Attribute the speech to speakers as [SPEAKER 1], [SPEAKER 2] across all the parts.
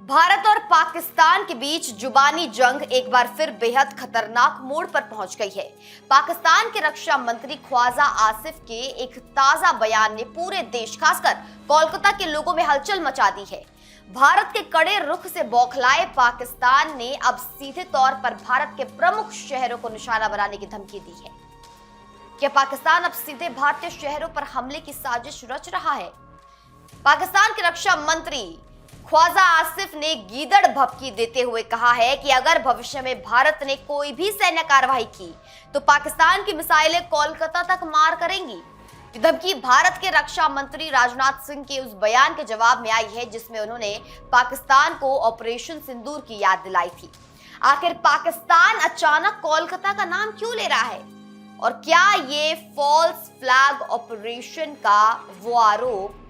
[SPEAKER 1] भारत और पाकिस्तान के बीच जुबानी जंग एक बार फिर बेहद खतरनाक मोड़ पर पहुंच गई है। पाकिस्तान के रक्षा मंत्री ख्वाजा आसिफ के एक ताजा बयान ने पूरे देश, खासकर कोलकाता के लोगों में हलचल मचा दी है। भारत के कड़े रुख से बौखलाए पाकिस्तान ने अब सीधे तौर पर भारत के प्रमुख शहरों को निशाना बनाने की धमकी दी है। क्या पाकिस्तान अब सीधे भारतीय शहरों पर हमले की साजिश रच रहा है? पाकिस्तान के रक्षा मंत्री ख्वाजा आसिफ ने गीदड़ भभकी देते हुए कहा है कि अगर भविष्य में भारत ने कोई भी सैन्य कार्रवाई की तो पाकिस्तान की मिसाइलें कोलकाता तक मार करेंगी। ये धमकी भारत के रक्षा मंत्री राजनाथ सिंह के उस बयान के जवाब में आई है जिसमें उन्होंने पाकिस्तान को ऑपरेशन सिंदूर की याद दिलाई थी। आखिर पाकिस्तान अचानक कोलकाता का नाम क्यों ले रहा है और क्या ये फॉल्स फ्लैग ऑपरेशन का वो आरोप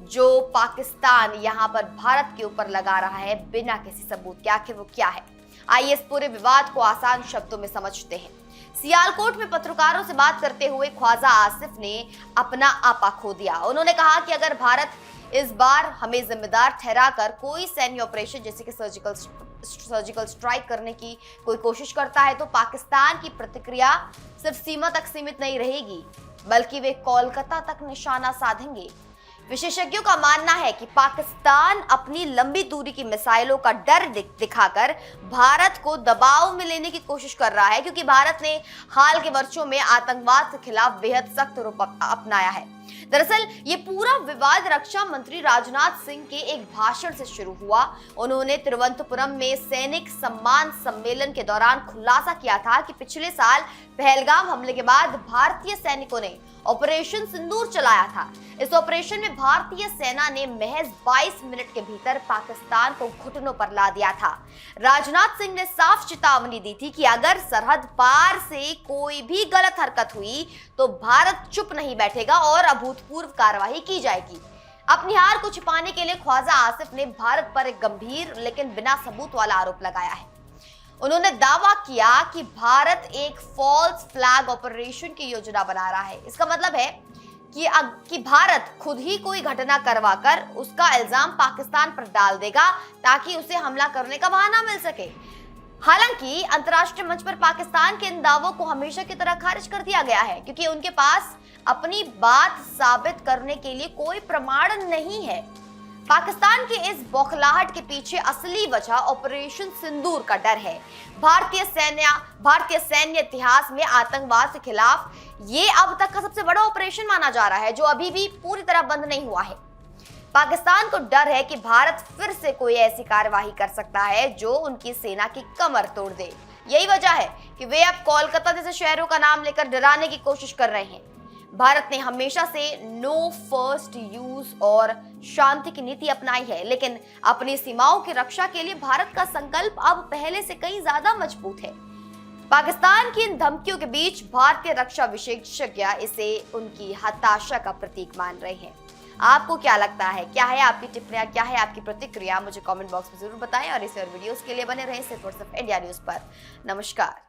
[SPEAKER 1] जो पाकिस्तान यहां पर भारत के ऊपर लगा रहा है बिना किसी सबूत के, आखिर वो क्या है? आइए इस पूरे विवाद को आसान शब्दों में समझते हैं। सियालकोट में पत्रकारों से बात करते हुए ख्वाजा आसिफ ने अपना आपा खो दिया। उन्होंने कहा कि अगर भारत इस बार हमें जिम्मेदार ठहराकर कोई सैन्य ऑपरेशन जैसे कि सर्जिकल स्ट्राइक करने की कोई कोशिश करता है तो पाकिस्तान की प्रतिक्रिया सिर्फ सीमा तक सीमित नहीं रहेगी, बल्कि वे कोलकाता तक निशाना साधेंगे। विशेषज्ञों का मानना है कि पाकिस्तान अपनी लंबी दूरी की मिसाइलों का डर दिखाकर भारत को दबाव में लेने की कोशिश कर रहा है, क्योंकि भारत ने हाल के वर्षों में आतंकवाद के खिलाफ बेहद सख्त रुख अपनाया है। दरअसल ये पूरा विवाद रक्षा मंत्री राजनाथ सिंह के एक भाषण से शुरू हुआ। उन्होंने तिरुवनंतपुरम में सैनिक सम्मान सम्मेलन के दौरान खुलासा किया था कि पिछले साल पहलगाम हमले के बाद भारतीय सैनिकों ने ऑपरेशन सिंदूर चलाया था। इस ऑपरेशन में भारतीय सेना ने महज 22 मिनट के भीतर पाकिस्तान को घुटनों पर ला दिया था। राजनाथ सिंह ने साफ चेतावनी दी थी कि अगर सरहद पार से कोई भी गलत हरकत हुई तो भारत चुप नहीं बैठेगा और अभूतपूर्व कार्रवाई की जाएगी। अपनी हार को छिपाने के लिए ख्वाजा आसिफ ने भारत पर एक गंभीर लेकिन बिना सबूत वाला आरोप लगाया है। उन्होंने दावा किया कि भारत एक फॉल्स फ्लैग ऑपरेशन की योजना बना रहा है। इसका मतलब है कि भारत खुद ही कोई घटना करवाकर उसका इल्जाम पाकिस्तान पर डाल देगा ताकि उसे हमला करने का बहाना मिल सके। हालांकि अंतर्राष्ट्रीय मंच पर पाकिस्तान के इन दावों को हमेशा की तरह खारिज कर दिया गया है, क्योंकि उनके पास अपनी बात साबित करने के लिए कोई प्रमाण नहीं है। पाकिस्तान के इस बौखलाहट के पीछे असली वजह ऑपरेशन सिंदूर का डर है। भारतीय सैन्य इतिहास में आतंकवाद के खिलाफ ये अब तक का सबसे बड़ा ऑपरेशन माना जा रहा है, जो अभी भी पूरी तरह बंद नहीं हुआ है। पाकिस्तान को डर है कि भारत फिर से कोई ऐसी कार्यवाही कर सकता है जो उनकी सेना की कमर तोड़ दे। यही वजह है कि वे अब कोलकाता जैसे शहरों का नाम लेकर डराने की कोशिश कर रहे हैं। भारत ने हमेशा से नो फर्स्ट यूज और शांति की नीति अपनाई है, लेकिन अपनी सीमाओं की रक्षा के लिए भारत का संकल्प अब पहले से कहीं ज्यादा मजबूत है। पाकिस्तान की इन धमकियों के बीच भारतीय रक्षा विशेषज्ञ इसे उनकी हताशा का प्रतीक मान रहे हैं। आपको क्या लगता है? क्या है आपकी टिप्पणियां, क्या है आपकी प्रतिक्रिया? मुझे कमेंट बॉक्स में जरूर बताएं और इस और वीडियोस के लिए बने रहें सिर्फ और सिर्फ इंडिया न्यूज पर। नमस्कार।